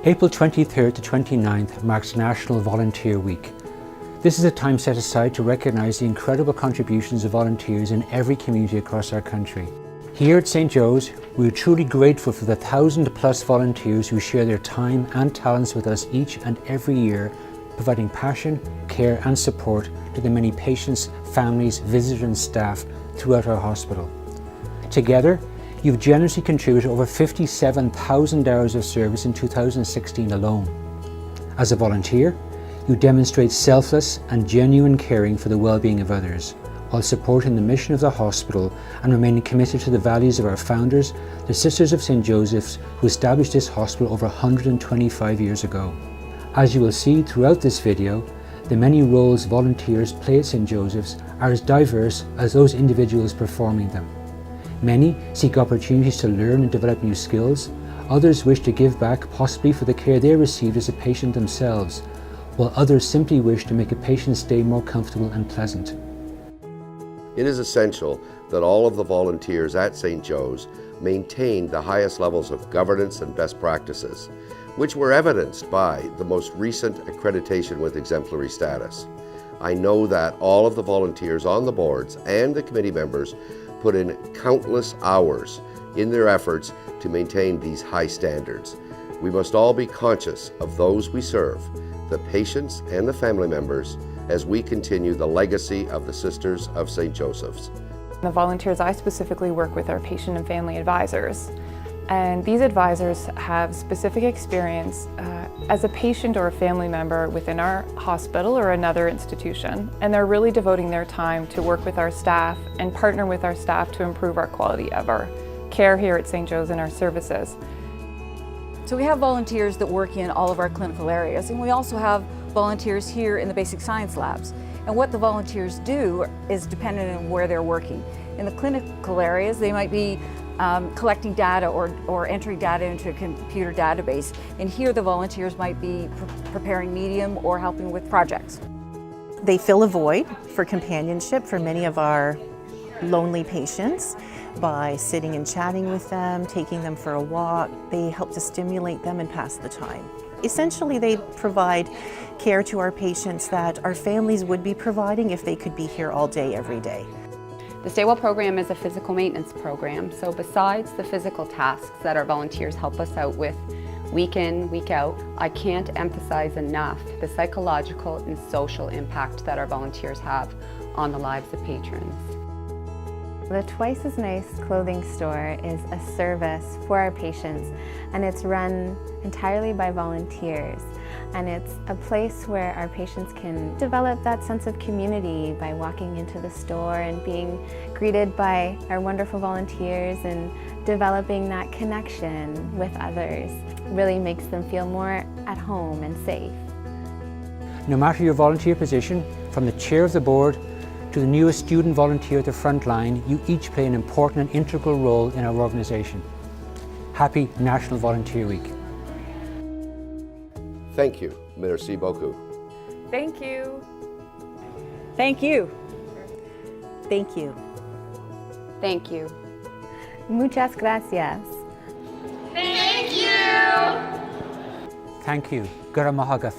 April 23rd to 29th marks National Volunteer Week. This is a time set aside to recognise the incredible contributions of volunteers in every community across our country. Here at St. Joe's, we are truly grateful for the 1,000+ volunteers who share their time and talents with us each and every year, providing passion, care and support to the many patients, families, visitors and staff throughout our hospital. Together, you've generously contributed over 57,000 hours of service in 2016 alone. As a volunteer, you demonstrate selfless and genuine caring for the well-being of others, while supporting the mission of the hospital and remaining committed to the values of our founders, the Sisters of St. Joseph's, who established this hospital over 125 years ago. As you will see throughout this video, the many roles volunteers play at St. Joseph's are as diverse as those individuals performing them. Many seek opportunities to learn and develop new skills. Others wish to give back, possibly for the care they received as a patient themselves, while others simply wish to make a patient's stay more comfortable and pleasant. It is essential that all of the volunteers at St. Joe's maintain the highest levels of governance and best practices, which were evidenced by the most recent accreditation with exemplary status. I know that all of the volunteers on the boards and the committee members put in countless hours in their efforts to maintain these high standards. We must all be conscious of those we serve, the patients and the family members, as we continue the legacy of the Sisters of St. Joseph's. The volunteers I specifically work with are patient and family advisors. And these advisors have specific experience as a patient or a family member within our hospital or another institution. And they're really devoting their time to work with our staff and partner with our staff to improve our quality of our care here at St. Joe's and our services. So we have volunteers that work in all of our clinical areas, and we also have volunteers here in the basic science labs. And what the volunteers do is dependent on where they're working. In the clinical areas, they might be collecting data or entering data into a computer database. And here the volunteers might be preparing medium or helping with projects. They fill a void for companionship for many of our lonely patients by sitting and chatting with them, taking them for a walk. They help to stimulate them and pass the time. Essentially, they provide care to our patients that our families would be providing if they could be here all day, every day. The Stay Well program is a physical maintenance program, so besides the physical tasks that our volunteers help us out with week in, week out, I can't emphasize enough the psychological and social impact that our volunteers have on the lives of patrons. The Twice as Nice clothing store is a service for our patients, and it's run entirely by volunteers. And it's a place where our patients can develop that sense of community by walking into the store and being greeted by our wonderful volunteers and developing that connection with others. It really makes them feel more at home and safe. No matter your volunteer position, from the chair of the board to the newest student volunteer at the front line, you each play an important and integral role in our organisation. Happy National Volunteer Week. Thank you. Merci beaucoup. Thank you. Thank you. Thank you. Thank you. Muchas gracias. Thank you. Garamahagat.